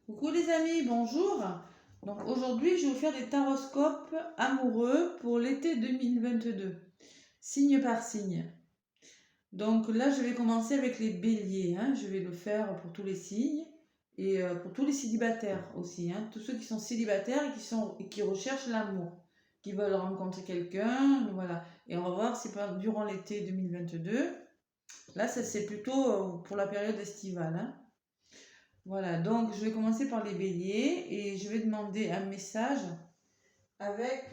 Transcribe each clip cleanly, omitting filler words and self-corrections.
Coucou les amis, bonjour. Donc aujourd'hui, je vais vous faire des taroscopes amoureux pour l'été 2022, signe par signe. Donc là, je vais commencer avec les béliers. Je vais le faire pour tous les signes et pour tous les célibataires aussi. Tous ceux qui sont célibataires et qui recherchent l'amour, qui veulent rencontrer quelqu'un. Voilà. Et on va voir si durant l'été 2022. Là, ça c'est plutôt pour la période estivale. Voilà, donc je vais commencer par les béliers et je vais demander un message avec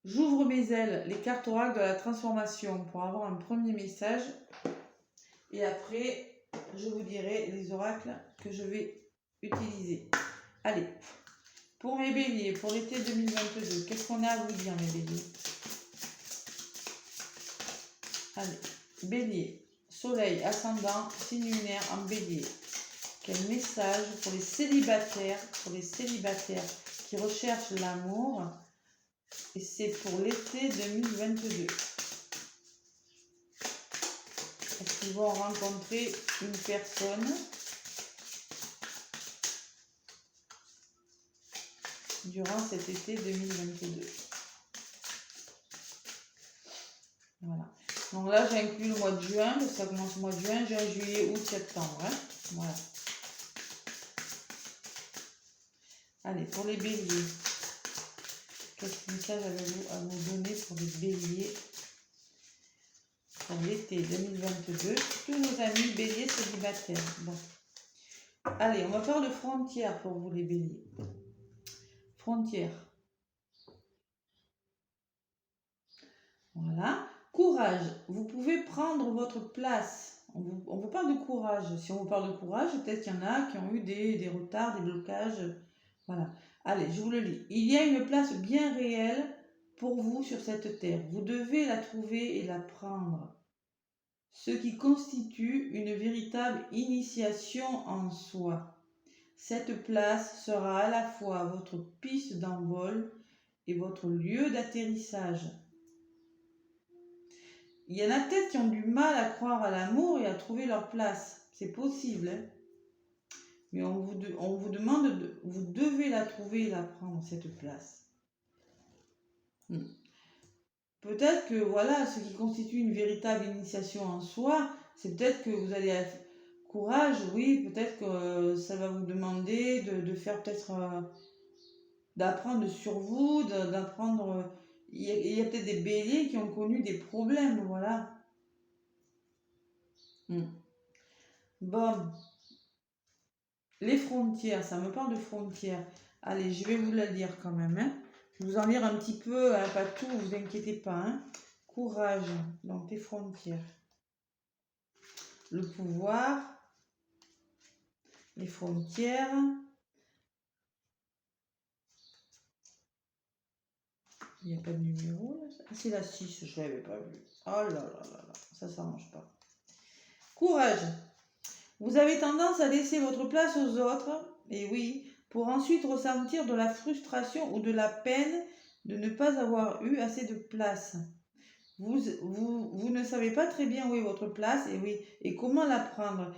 j'ouvre mes ailes, les cartes oracles de la transformation pour avoir un premier message et après je vous dirai les oracles que je vais utiliser. Allez, pour mes béliers, pour l'été 2022, qu'est-ce qu'on a à vous dire mes béliers? Allez, bélier, soleil, ascendant, signe lunaire en bélier. Quel message pour les célibataires qui recherchent l'amour, et c'est pour l'été 2022. Est-ce qu'ils vont rencontrer une personne durant cet été 2022? Voilà. Donc là, j'inclus le mois de juin, parce que ça commence le mois de juin, juillet, août, septembre. Voilà. Allez, pour les béliers, quel message avez-vous à nous donner pour les béliers pour l'été 2022? Tous nos amis béliers célibataires. Bon. Allez, on va faire le frontière pour vous les béliers. Frontière. Voilà. Courage. Vous pouvez prendre votre place. On vous parle de courage. Si on vous parle de courage, peut-être qu'il y en a qui ont eu des retards, des blocages. Voilà. Allez, je vous le lis. Il y a une place bien réelle pour vous sur cette terre. Vous devez la trouver et la prendre. Ce qui constitue une véritable initiation en soi. Cette place sera à la fois votre piste d'envol et votre lieu d'atterrissage. Il y en a peut-être qui ont du mal à croire à l'amour et à trouver leur place. C'est possible, mais on vous demande, vous devez la trouver et la prendre, cette place. Peut-être que voilà, ce qui constitue une véritable initiation en soi, c'est peut-être que vous allez être courage, oui, peut-être que ça va vous demander de faire peut-être, d'apprendre sur vous, d'apprendre. Il y a peut-être des béliers qui ont connu des problèmes, voilà. Bon, les frontières, ça me parle de frontières. Allez, je vais vous la lire quand même. Je vais vous en lire un petit peu, pas tout, vous inquiétez pas. Courage, donc les frontières. Le pouvoir, les frontières. Il n'y a pas de numéro là. Ah, c'est la 6, je ne l'avais pas vu. Oh là là là là, ça ne marche pas. Courage. Vous avez tendance à laisser votre place aux autres, et oui, pour ensuite ressentir de la frustration ou de la peine de ne pas avoir eu assez de place. Vous ne savez pas très bien où est votre place, et oui, et comment la prendre.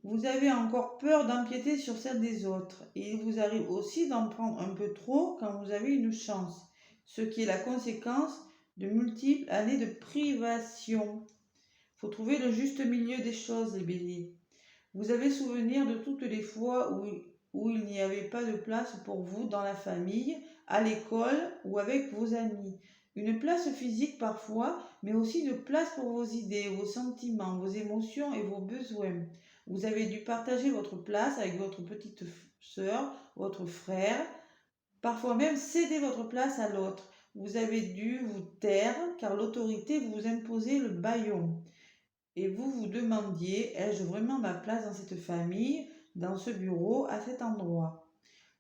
Vous avez encore peur d'empiéter sur celle des autres, et il vous arrive aussi d'en prendre un peu trop quand vous avez une chance, ce qui est la conséquence de multiples années de privation. Il faut trouver le juste milieu des choses, les béliers. Vous avez souvenir de toutes les fois où il n'y avait pas de place pour vous dans la famille, à l'école ou avec vos amis. Une place physique parfois, mais aussi de place pour vos idées, vos sentiments, vos émotions et vos besoins. Vous avez dû partager votre place avec votre petite sœur, votre frère, parfois même céder votre place à l'autre. Vous avez dû vous taire car l'autorité vous imposait le bâillon. Et vous vous demandiez, ai-je vraiment ma place dans cette famille, dans ce bureau, à cet endroit?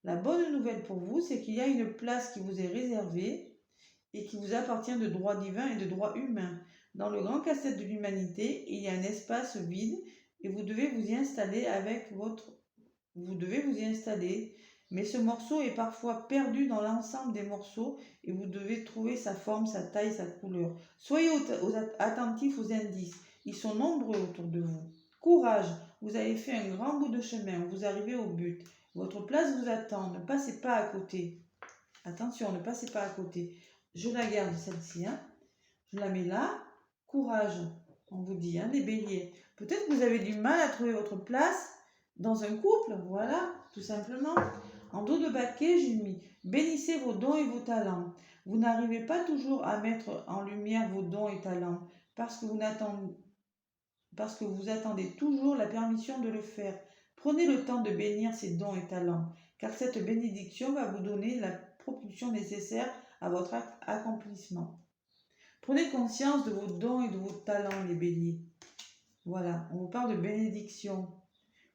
La bonne nouvelle pour vous, c'est qu'il y a une place qui vous est réservée et qui vous appartient de droit divin et de droit humain. Dans le grand casse-tête de l'humanité, il y a un espace vide et vous devez vous y installer mais ce morceau est parfois perdu dans l'ensemble des morceaux et vous devez trouver sa forme, sa taille, sa couleur. Soyez attentifs aux indices. Ils sont nombreux autour de vous. Courage, vous avez fait un grand bout de chemin, vous arrivez au but. Votre place vous attend, ne passez pas à côté. Attention, ne passez pas à côté. Je la garde celle-ci, hein. Je la mets là. Courage, on vous dit, hein, les béliers. Peut-être que vous avez du mal à trouver votre place dans un couple, voilà, tout simplement. En dos de baquet, j'ai mis « Bénissez vos dons et vos talents ». Vous n'arrivez pas toujours à mettre en lumière vos dons et talents parce que vous attendez toujours la permission de le faire. Prenez le temps de bénir ces dons et talents, car cette bénédiction va vous donner la propulsion nécessaire à votre accomplissement. Prenez conscience de vos dons et de vos talents, les béliers. Voilà, on vous parle de bénédiction.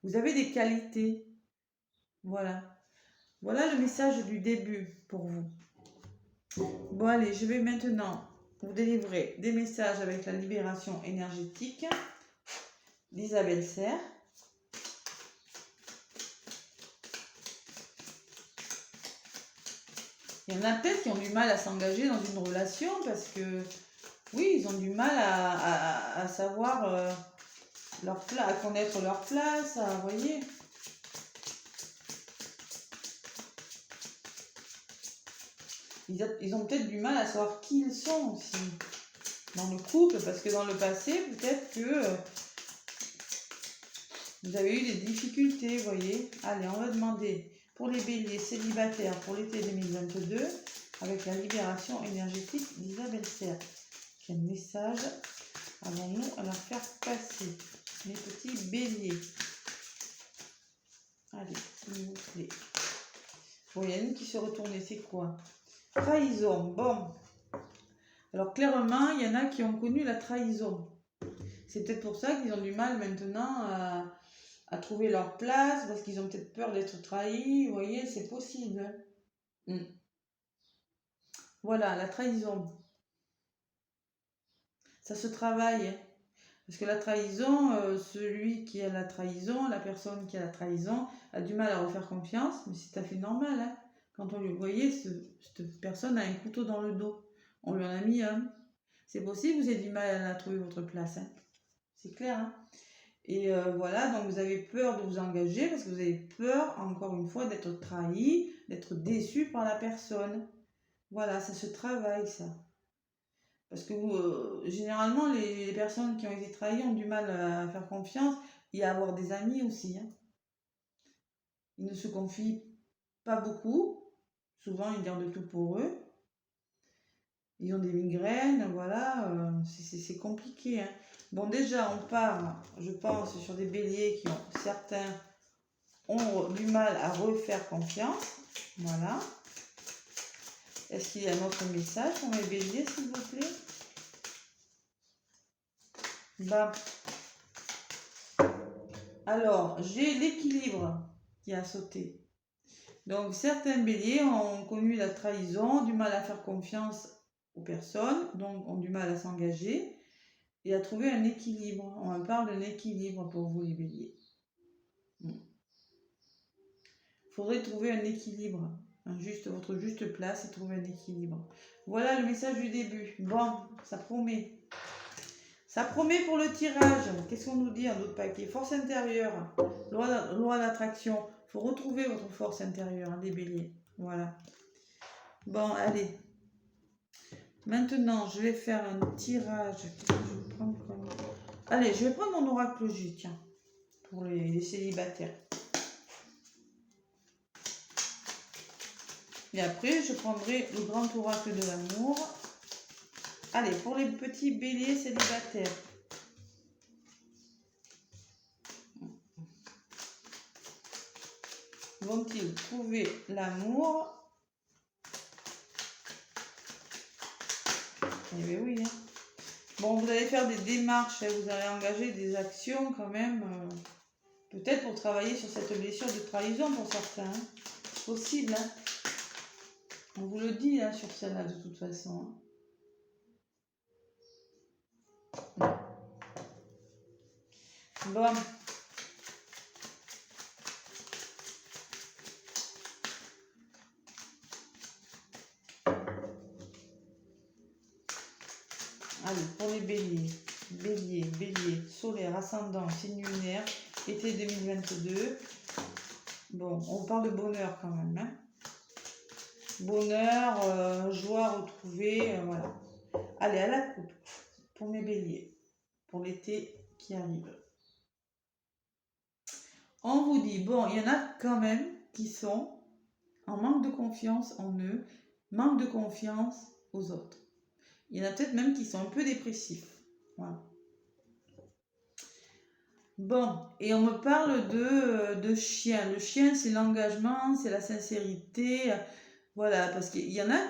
Vous avez des qualités. Voilà. Voilà le message du début pour vous. Bon, allez, je vais maintenant vous délivrer des messages avec la libération énergétique d'Isabelle Serre. Il y en a peut-être qui ont du mal à s'engager dans une relation parce que, oui, ils ont du mal à savoir leur place, à connaître leur place, vous voyez. Ils ont peut-être du mal à savoir qui ils sont aussi dans le couple parce que dans le passé, peut-être que vous avez eu des difficultés, vous voyez. Allez, on va demander pour les béliers célibataires pour l'été 2022 avec la libération énergétique d'Isabelle Serre. Quel message avons-nous à leur faire passer, mes petits béliers? Allez, s'il vous plaît. Bon, il y a une qui se retournait, c'est quoi? Trahison, bon. Alors clairement, il y en a qui ont connu la trahison. C'est peut-être pour ça qu'ils ont du mal maintenant à trouver leur place, parce qu'ils ont peut-être peur d'être trahis, vous voyez, c'est possible. Voilà, la trahison. Ça se travaille. Parce que la trahison, celui qui a la trahison, la personne qui a la trahison, a du mal à refaire confiance, mais c'est tout à fait normal. Hein. Quand on lui, vous voyez, cette personne a un couteau dans le dos. On lui en a mis un. C'est possible que vous ayez du mal à trouver votre place. Hein. C'est clair. Hein. Et voilà, donc vous avez peur de vous engager parce que vous avez peur, encore une fois, d'être trahi, d'être déçu par la personne. Voilà, ça se travaille, ça. Parce que généralement, les personnes qui ont été trahies ont du mal à faire confiance et à avoir des amis aussi. Hein. Ils ne se confient pas beaucoup. Souvent, ils gardent tout pour eux. Ils ont des migraines, voilà. C'est compliqué. Hein. Bon, déjà, on part, je pense, sur des béliers qui ont, certains ont du mal à refaire confiance. Voilà. Est-ce qu'il y a un autre message pour mes béliers, s'il vous plaît? Bah. Alors, j'ai l'équilibre qui a sauté. Donc, certains béliers ont connu la trahison, du mal à faire confiance aux personnes, donc ont du mal à s'engager et à trouver un équilibre. On parle d'un équilibre pour vous, les béliers. Il faudrait trouver un équilibre. Votre juste place et trouver un équilibre. Voilà le message du début. Bon, ça promet. Ça promet pour le tirage. Qu'est-ce qu'on nous dit en d'autres paquets? Force intérieure, loi d'attraction. Il faut retrouver votre force intérieure, hein, les béliers. Voilà. Bon, allez. Maintenant, je vais faire un tirage. Qu'est-ce que je vais prendre comme... Allez, je vais prendre mon oracle J, tiens, pour les célibataires. Et après, je prendrai le grand oracle de l'amour. Allez, pour les petits béliers célibataires. Vont-ils trouver l'amour? Eh bien oui. Hein. Bon, vous allez faire des démarches, hein, vous allez engager des actions quand même. Peut-être pour travailler sur cette blessure de trahison pour certains. Hein. Possible. Hein. On vous le dit hein, sur celle-là de toute façon. Hein. Bon. Allez, pour les béliers, bélier, solaire, ascendant, signe lunaire, été 2022. Bon, on parle de bonheur quand même. Hein. Bonheur, joie retrouvée, voilà. Allez, à la coupe pour mes béliers, pour l'été qui arrive. On vous dit, bon, il y en a quand même qui sont en manque de confiance en eux, manque de confiance aux autres. Il y en a peut-être même qui sont un peu dépressifs. Voilà. Bon, et on me parle de chien. Le chien, c'est l'engagement, c'est la sincérité. Voilà, parce qu'il y en a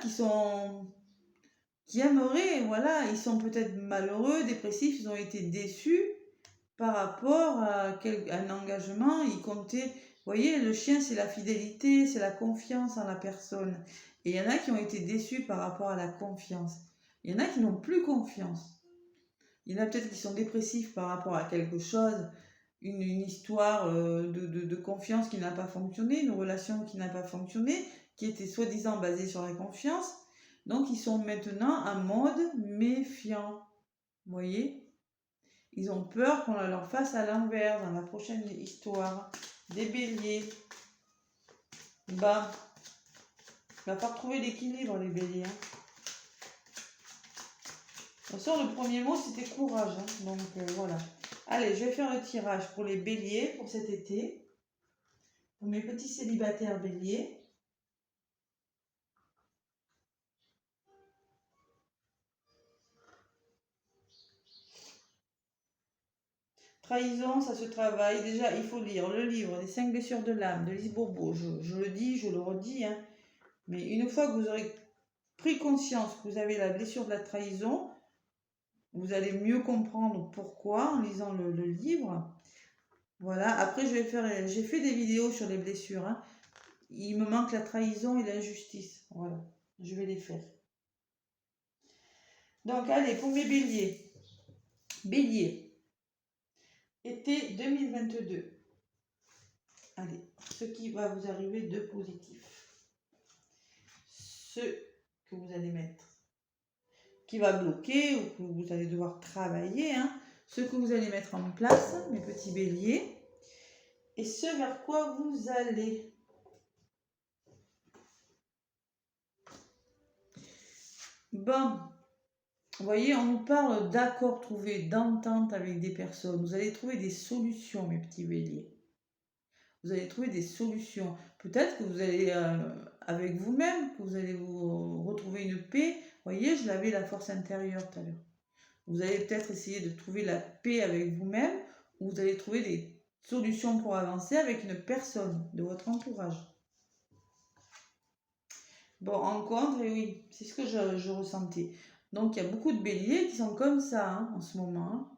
qui aimeraient, voilà, ils sont peut-être malheureux, dépressifs, ils ont été déçus par rapport à un engagement. Ils comptaient, vous voyez, le chien, c'est la fidélité, c'est la confiance en la personne. Et il y en a qui ont été déçus par rapport à la confiance. Il y en a qui n'ont plus confiance. Il y en a peut-être qui sont dépressifs par rapport à quelque chose, une histoire de confiance qui n'a pas fonctionné, une relation qui n'a pas fonctionné, qui était soi-disant basée sur la confiance. Donc, ils sont maintenant en mode méfiant. Vous voyez? Ils ont peur qu'on leur fasse à l'envers dans la prochaine histoire. Des béliers. Bah, il va falloir trouver l'équilibre, les béliers. Hein. De toute façon, le premier mot, c'était courage. Hein. Donc, voilà. Allez, je vais faire le tirage pour les béliers pour cet été. Pour mes petits célibataires béliers. Trahison, ça se travaille. Déjà, il faut lire le livre des 5 blessures de l'âme de Lise Bourbeau. Je le dis, je le redis. Hein. Mais une fois que vous aurez pris conscience que vous avez la blessure de la trahison, vous allez mieux comprendre pourquoi en lisant le livre. Voilà. Après, j'ai fait des vidéos sur les blessures. Hein. Il me manque la trahison et l'injustice. Voilà. Je vais les faire. Donc, allez, pour mes béliers. Bélier. Été 2022. Allez, ce qui va vous arriver de positif. Ce que vous allez mettre qui va bloquer ou que vous allez devoir travailler, hein, ce que vous allez mettre en place, mes petits béliers, et ce vers quoi vous allez. Bon, vous voyez, on nous parle d'accords trouvés, d'entente avec des personnes. Vous allez trouver des solutions, mes petits béliers. Vous allez trouver des solutions. Peut-être que vous allez, avec vous-même, que vous allez vous retrouver une paix. Vous voyez, je l'avais la force intérieure tout à l'heure. Vous allez peut-être essayer de trouver la paix avec vous-même ou vous allez trouver des solutions pour avancer avec une personne de votre entourage. Bon, rencontre, et oui, c'est ce que je ressentais. Donc, il y a beaucoup de béliers qui sont comme ça hein, en ce moment. Hein.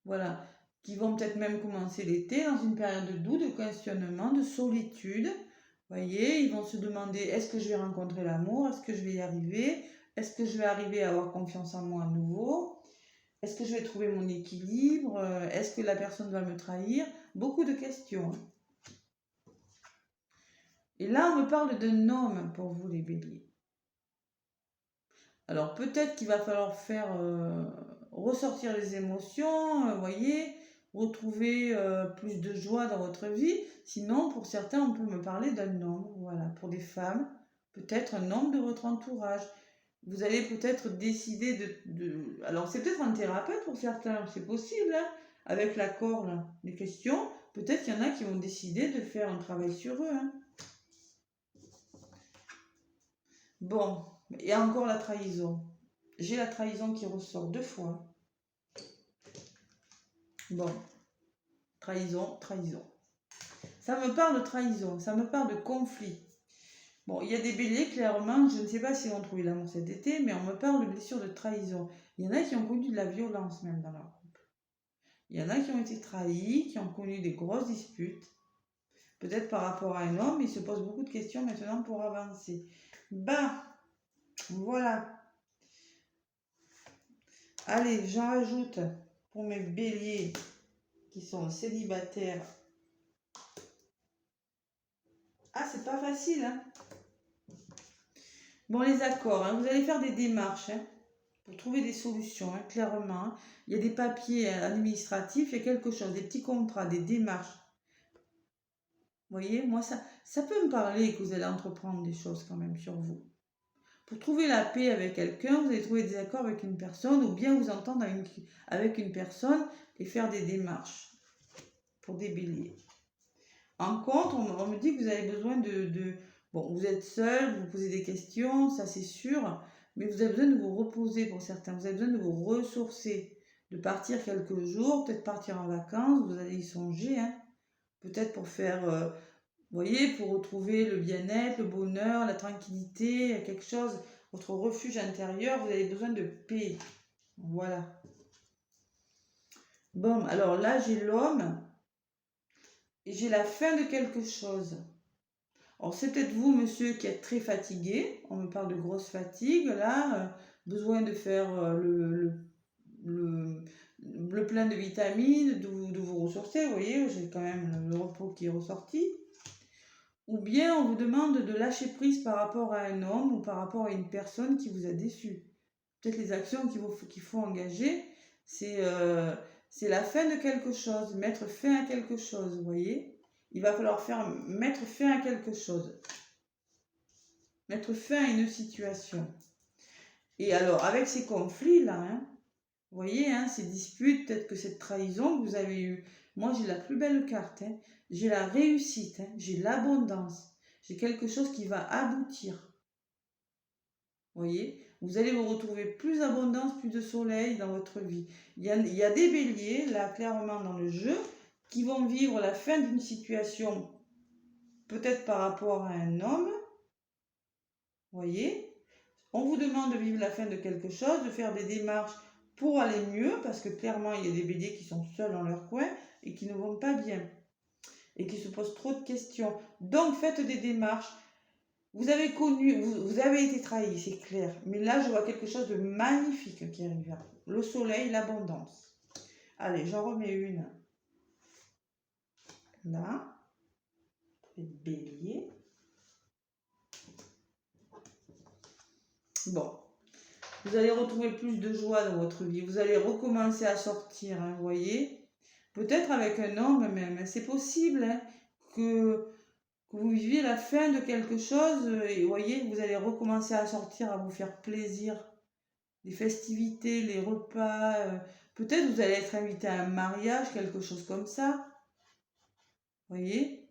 Voilà. Qui vont peut-être même commencer l'été dans une période de doute, de questionnement, de solitude. Vous voyez, ils vont se demander est-ce que je vais rencontrer l'amour? Est-ce que je vais y arriver? Est-ce que je vais arriver à avoir confiance en moi à nouveau? Est-ce que je vais trouver mon équilibre? Est-ce que la personne va me trahir? Beaucoup de questions. Et là, on me parle d'un homme pour vous, les béliers. Alors, peut-être qu'il va falloir faire ressortir les émotions, voyez, retrouver plus de joie dans votre vie. Sinon, pour certains, on peut me parler d'un homme. Voilà, pour des femmes, peut-être un homme de votre entourage. Vous allez peut-être décider de... Alors, c'est peut-être un thérapeute pour certains, c'est possible, hein, avec l'accord des questions. Peut-être qu'il y en a qui vont décider de faire un travail sur eux. Hein. Bon, et encore la trahison. J'ai la trahison qui ressort 2 fois. Bon, trahison, trahison. Ça me parle de trahison, ça me parle de conflit. Bon, il y a des béliers, clairement, je ne sais pas s'ils vont trouver l'amour cet été, mais on me parle de blessures de trahison. Il y en a qui ont connu de la violence même dans leur couple. Il y en a qui ont été trahis, qui ont connu des grosses disputes. Peut-être par rapport à un homme, il se pose beaucoup de questions maintenant pour avancer. Bah, voilà. Allez, j'en rajoute pour mes béliers qui sont célibataires. Ah, c'est pas facile, hein. Bon, les accords, hein, vous allez faire des démarches hein, pour trouver des solutions, hein, clairement. Hein. Il y a des papiers administratifs, il y a quelque chose, des petits contrats, des démarches. Vous voyez, moi, ça peut me parler que vous allez entreprendre des choses quand même sur vous. Pour trouver la paix avec quelqu'un, vous allez trouver des accords avec une personne ou bien vous entendre avec une personne et faire des démarches pour des béliers. En contre, on me dit que vous avez besoin Bon, vous êtes seul, vous posez des questions, ça c'est sûr, mais vous avez besoin de vous reposer pour certains. Vous avez besoin de vous ressourcer, de partir quelques jours, peut-être partir en vacances, vous allez y songer, hein. Peut-être pour faire, vous voyez, pour retrouver le bien-être, le bonheur, la tranquillité, quelque chose, votre refuge intérieur, vous avez besoin de paix. Voilà. Bon, alors là, j'ai l'homme et j'ai la fin de quelque chose. Alors, c'est peut-être vous, monsieur, qui êtes très fatigué. On me parle de grosse fatigue, là. Besoin de faire le plein de vitamines, de vous ressourcer. Vous voyez, j'ai quand même le repos qui est ressorti. Ou bien on vous demande de lâcher prise par rapport à un homme ou par rapport à une personne qui vous a déçu. Peut-être les actions qu'il faut engager, c'est la fin de quelque chose, mettre fin à quelque chose, vous voyez. Il va falloir mettre fin à quelque chose. Mettre fin à une situation. Et alors, avec ces conflits-là, hein, vous voyez, hein, ces disputes, peut-être que cette trahison que vous avez eue, moi j'ai la plus belle carte, hein, j'ai la réussite, hein, j'ai l'abondance, j'ai quelque chose qui va aboutir. Vous voyez, vous allez vous retrouver plus d'abondance, plus de soleil dans votre vie. Il y a des béliers, là clairement dans le jeu, qui vont vivre la fin d'une situation, peut-être par rapport à un homme. Vous voyez, on vous demande de vivre la fin de quelque chose, de faire des démarches pour aller mieux, parce que clairement, il y a des béliers qui sont seuls dans leur coin et qui ne vont pas bien et qui se posent trop de questions. Donc, faites des démarches. Vous avez connu, vous avez été trahi, c'est clair. Mais là, je vois quelque chose de magnifique qui arrive. Le soleil, l'abondance. Allez, j'en remets une. Là. Les béliers. Bon. Vous allez retrouver plus de joie dans votre vie. Vous allez recommencer à sortir, hein, vous voyez. Peut-être avec un homme même. C'est possible hein, que vous viviez la fin de quelque chose et vous voyez, vous allez recommencer à sortir, à vous faire plaisir. Les festivités, les repas. Peut-être vous allez être invité à un mariage, quelque chose comme ça. Vous voyez.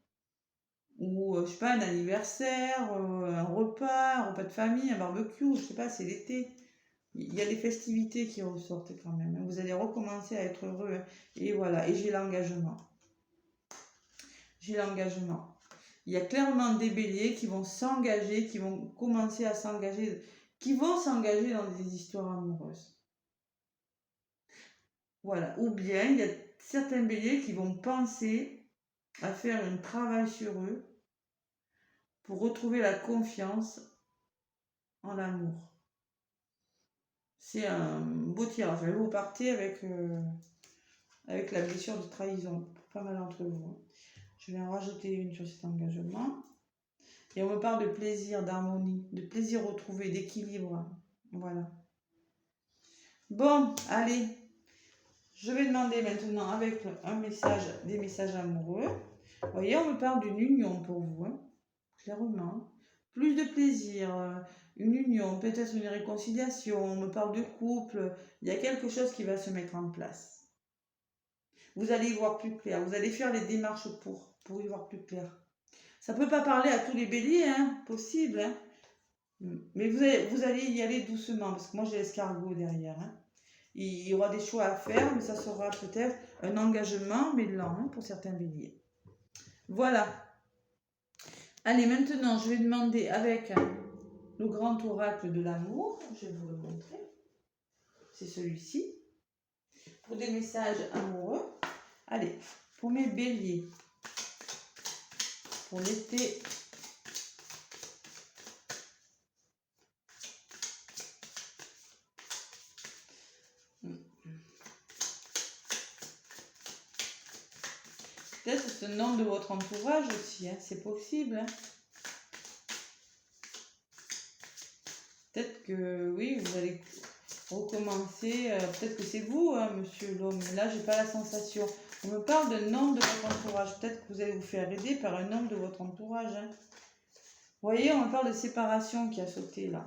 Ou, je sais pas, un anniversaire, un repas de famille, un barbecue, je sais pas, c'est l'été. Il y a des festivités qui ressortent quand même. Hein. Vous allez recommencer à être heureux. Hein. Et voilà, et j'ai l'engagement. J'ai l'engagement. Il y a clairement des béliers qui vont s'engager, qui vont commencer à s'engager, qui vont s'engager dans des histoires amoureuses. Voilà. Ou bien, il y a certains béliers qui vont penser à faire un travail sur eux pour retrouver la confiance en l'amour. C'est un beau tirage. Vous partez avec la blessure de trahison. Pas mal d'entre vous. Je vais en rajouter une sur cet engagement. Et on me parle de plaisir, d'harmonie, de plaisir retrouvé, d'équilibre. Voilà. Bon, allez. Je vais demander maintenant avec des messages amoureux. Vous voyez, on me parle d'une union pour vous. Hein, clairement. Plus de plaisir, une union, peut-être une réconciliation. On me parle de couple. Il y a quelque chose qui va se mettre en place. Vous allez y voir plus clair. Vous allez faire les démarches pour y voir plus clair. Ça ne peut pas parler à tous les béliers, hein, possible. Hein. Mais vous allez y aller doucement, parce que moi j'ai l'escargot derrière. Hein. Il y aura des choix à faire, mais ça sera peut-être un engagement, mais lent hein, pour certains béliers. Voilà. Allez, maintenant je vais demander avec le grand oracle de l'amour, je vais vous le montrer. C'est celui-ci. Pour des messages amoureux. Allez, pour mes béliers. Pour l'été. Peut-être c'est le nom de votre entourage aussi, hein, c'est possible. Hein. Peut-être que, oui, vous allez recommencer. Peut-être que c'est vous, hein, monsieur l'homme, mais là, j'ai pas la sensation. On me parle d'un homme de votre entourage. Peut-être que vous allez vous faire aider par un homme de votre entourage. Hein. Vous voyez, on me parle de séparation qui a sauté là.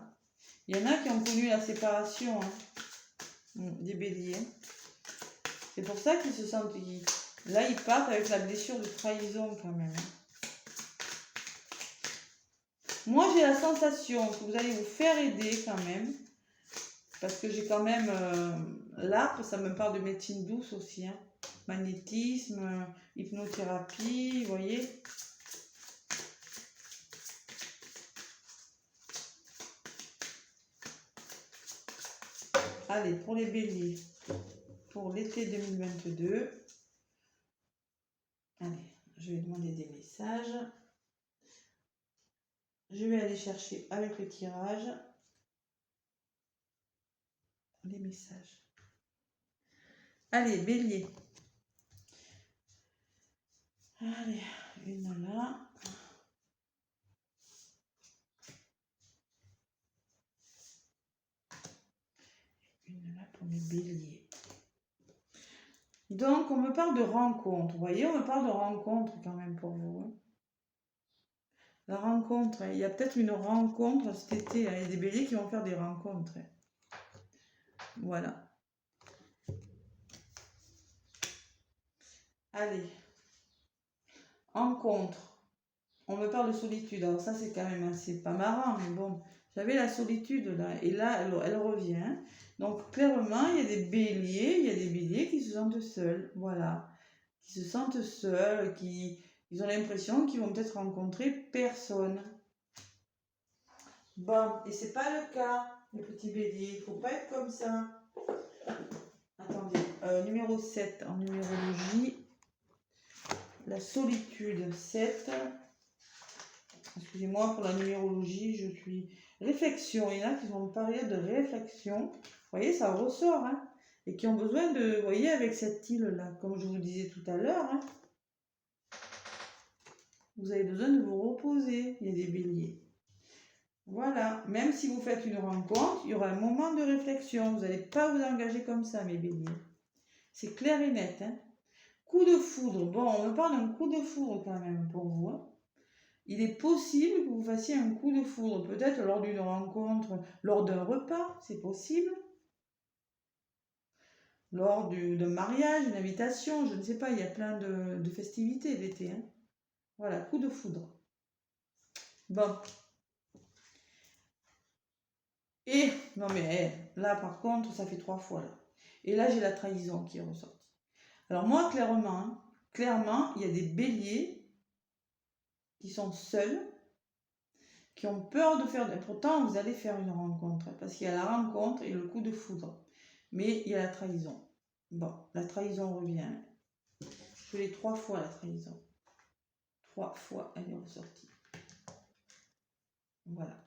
Il y en a qui ont connu la séparation hein, des béliers. C'est pour ça qu'ils se sentent... Là, ils partent avec la blessure de trahison quand même. Moi, j'ai la sensation que vous allez vous faire aider quand même. Parce que j'ai quand même... l'arbre, ça me parle de médecine douce aussi. Hein. Magnétisme, hypnothérapie, vous voyez. Allez, pour les béliers, pour l'été 2022. Allez, je vais demander des messages. Je vais aller chercher avec le tirage les messages. Allez, bélier. Allez, une là. Une là pour mes béliers. Donc, on me parle de rencontre. Vous voyez, on me parle de rencontre quand même pour vous. Hein. La rencontre, il y a peut-être une rencontre cet été. Il y a des béliers qui vont faire des rencontres. Voilà. Allez. Rencontre. On me parle de solitude. Alors ça, c'est quand même assez pas marrant, mais bon. J'avais la solitude là. Et là, elle revient. Donc, clairement, il y a des béliers qui se sentent seuls. Voilà. Qui se sentent seuls, ils ont l'impression qu'ils vont peut-être rencontrer personne. Bon, et c'est pas le cas, les petits béliers. Il faut pas être comme ça. Attendez, numéro 7 en numérologie. La solitude, 7. Excusez-moi pour la numérologie, je suis... Réflexion, il y en a qui vont me parler de réflexion. Vous voyez, ça ressort, hein. Et qui ont besoin de, vous voyez, avec cette île-là, comme je vous disais tout à l'heure, hein, vous avez besoin de vous reposer, il y a des béliers. Voilà, même si vous faites une rencontre, il y aura un moment de réflexion. Vous n'allez pas vous engager comme ça, mes béliers. C'est clair et net. Hein. Coup de foudre. Bon, on me parle d'un coup de foudre quand même pour vous. Hein. Il est possible que vous fassiez un coup de foudre, peut-être lors d'une rencontre, lors d'un repas, c'est possible. Lors d'un mariage, une invitation, je ne sais pas, il y a plein de festivités l'été. Hein. Voilà, coup de foudre. Bon. Et, non mais là par contre, ça fait 3 fois là. Et là, j'ai la trahison qui est ressortie. Alors moi, clairement, il y a des béliers qui sont seuls, qui ont peur de faire... Pourtant, vous allez faire une rencontre, parce qu'il y a la rencontre et le coup de foudre. Mais il y a la trahison. Bon, la trahison revient. Je l'ai 3 fois, la trahison. 3 fois, elle est ressortie. Voilà.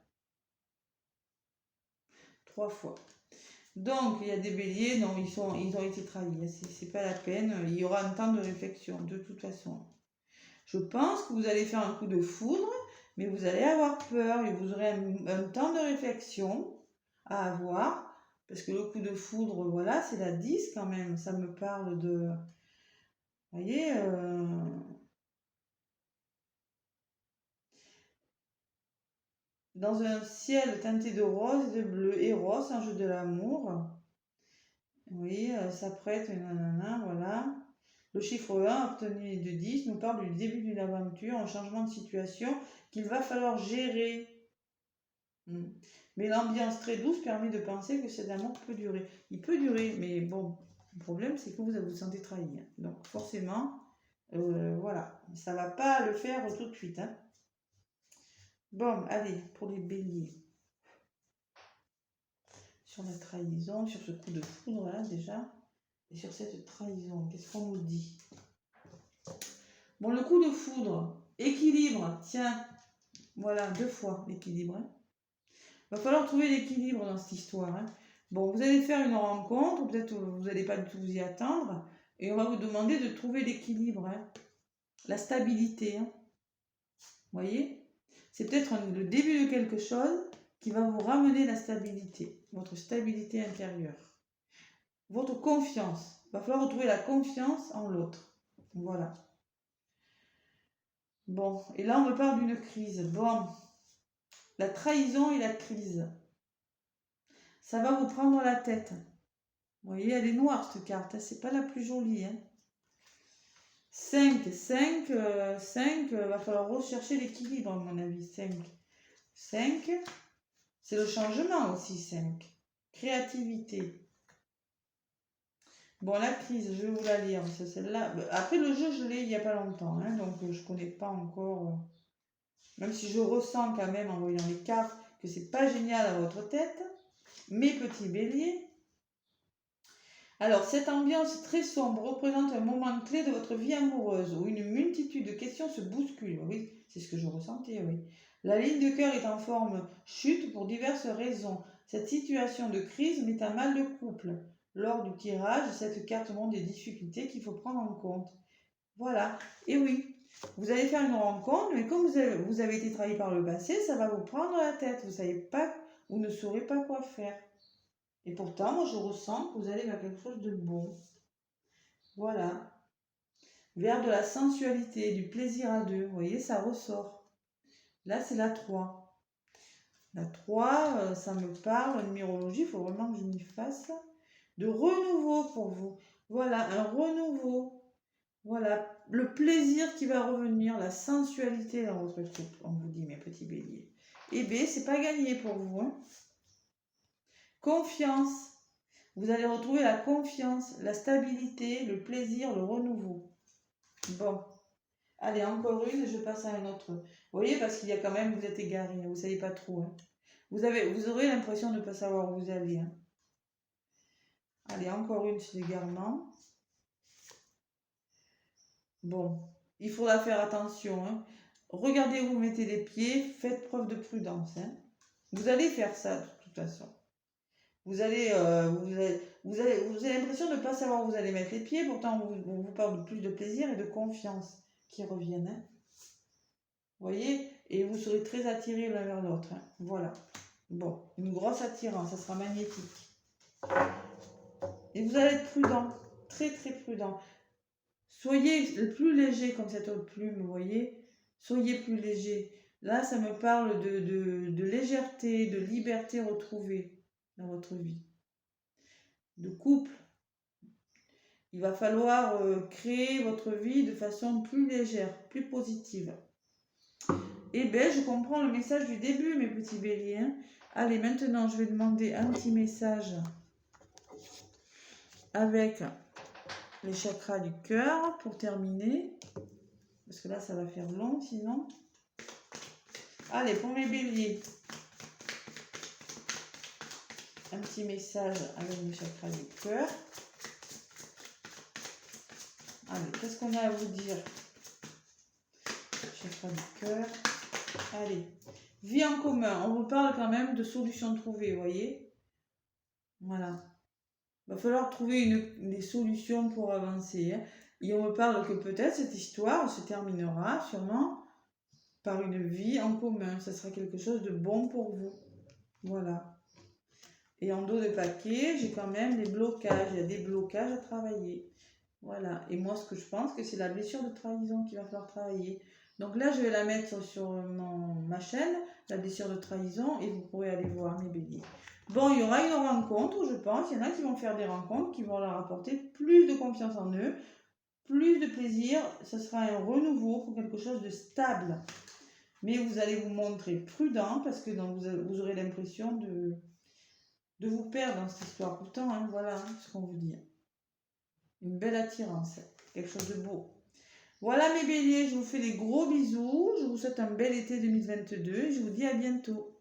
3 fois. Donc, il y a des béliers, non, ils ont été trahis. C'est pas la peine. Il y aura un temps de réflexion, de toute façon. Je pense que vous allez faire un coup de foudre, mais vous allez avoir peur et vous aurez un temps de réflexion à avoir. Parce que le coup de foudre, voilà, c'est la 10 quand même. Ça me parle de... Vous voyez dans un ciel teinté de rose et de bleu, Eros, un jeu de l'amour. Oui, ça prête, nanana, voilà. Le chiffre 1, obtenu de 10, nous parle du début d'une aventure, un changement de situation qu'il va falloir gérer. Mais l'ambiance très douce permet de penser que cet amour peut durer. Il peut durer, mais bon, le problème c'est que vous vous sentez trahi. Donc forcément, voilà, ça ne va pas le faire tout de suite. Hein. Bon, allez, pour les béliers. Sur la trahison, sur ce coup de foudre là déjà, et sur cette trahison, qu'est-ce qu'on nous dit? Bon, le coup de foudre, équilibre, tiens, voilà, 2 fois l'équilibre. Hein. Va falloir trouver l'équilibre dans cette histoire. Hein. Bon, vous allez faire une rencontre, peut-être vous n'allez pas du tout vous y attendre, et on va vous demander de trouver l'équilibre, hein. La stabilité. Hein. Vous voyez? C'est peut-être le début de quelque chose qui va vous ramener la stabilité. votre stabilité intérieure, votre confiance. Il va falloir retrouver la confiance en l'autre. Voilà. Bon, et là on me parle d'une crise. Bon, la trahison et la crise. Ça va vous prendre la tête. Vous voyez, elle est noire cette carte, hein, c'est pas la plus jolie. Hein. 5, va falloir rechercher l'équilibre à mon avis. 5, c'est le changement aussi, 5. Créativité. Bon, la crise, je vais vous la lire, c'est celle-là. Après, le jeu, je l'ai il n'y a pas longtemps, hein, donc je ne connais pas encore. Même si je ressens quand même, en voyant les cartes, que c'est pas génial à votre tête. Mes petits béliers. Alors, cette ambiance très sombre représente un moment clé de votre vie amoureuse où une multitude de questions se bousculent. Oui, c'est ce que je ressentais, oui. La ligne de cœur est en forme chute pour diverses raisons. Cette situation de crise met à mal le couple. Lors du tirage, cette carte montre des difficultés qu'il faut prendre en compte. Voilà. Et oui, vous allez faire une rencontre, mais comme vous avez été trahi par le passé, ça va vous prendre la tête. Vous savez pas, vous ne saurez pas quoi faire. Et pourtant, moi, je ressens que vous allez vers quelque chose de bon. Voilà. Vers de la sensualité, du plaisir à deux. Vous voyez, ça ressort. Là, c'est la 3. La 3, ça me parle, en numérologie, il faut vraiment que je m'y fasse. De renouveau pour vous. Voilà, un renouveau. Voilà, le plaisir qui va revenir, la sensualité dans votre couple, on vous dit, mes petits béliers. Et B, c'est pas gagné pour vous. Hein. Confiance. Vous allez retrouver la confiance, la stabilité, le plaisir, le renouveau. Bon. Allez, encore une, je passe à un autre. Vous voyez, parce qu'il y a quand même, vous êtes égaré, vous ne savez pas trop. Hein. Vous aurez l'impression de ne pas savoir où vous allez. Hein. Allez, encore une sur l'égarement. Bon, il faudra faire attention. Hein. Regardez où vous mettez les pieds, faites preuve de prudence. Hein. Vous allez faire ça de toute façon. Vous avez l'impression de ne pas savoir où vous allez mettre les pieds, pourtant on vous parle de plus de plaisir et de confiance qui reviennent. Hein. Vous voyez? Et vous serez très attirés l'un vers l'autre. Hein. Voilà. Bon, une grosse attirance, ça sera magnétique. Et vous allez être prudent, très très prudent. Soyez le plus léger comme cette autre plume, vous voyez? Soyez plus léger. Là, ça me parle de légèreté, de liberté retrouvée dans votre vie. De couple. Il va falloir créer votre vie de façon plus légère, plus positive. Eh bien, je comprends le message du début, mes petits béliers. Hein. Allez, maintenant, je vais demander un petit message avec les chakras du cœur pour terminer. Parce que là, ça va faire long sinon. Allez, pour mes béliers, un petit message avec les chakras du cœur. Allez, qu'est-ce qu'on a à vous dire? Chakra du cœur. Allez, vie en commun. On vous parle quand même de solutions trouvées, vous voyez? Voilà. Il va falloir trouver des solutions pour avancer. Hein. Et on me parle que peut-être cette histoire se terminera sûrement par une vie en commun. Ça sera quelque chose de bon pour vous. Voilà. Et en dos de paquet, j'ai quand même des blocages. Il y a des blocages à travailler. Voilà. Et moi, ce que je pense, que c'est la blessure de trahison qu'il va falloir travailler. Donc là, je vais la mettre sur ma chaîne, la blessure de trahison, et vous pourrez aller voir mes béliers. Bon, il y aura une rencontre, je pense. Il y en a qui vont faire des rencontres, qui vont leur apporter plus de confiance en eux, plus de plaisir. Ce sera un renouveau pour quelque chose de stable. Mais vous allez vous montrer prudent, parce que vous aurez l'impression de vous perdre dans cette histoire. Pourtant, hein, voilà ce qu'on vous dit. Une belle attirance, quelque chose de beau. Voilà mes béliers, je vous fais des gros bisous, je vous souhaite un bel été 2022 et je vous dis à bientôt.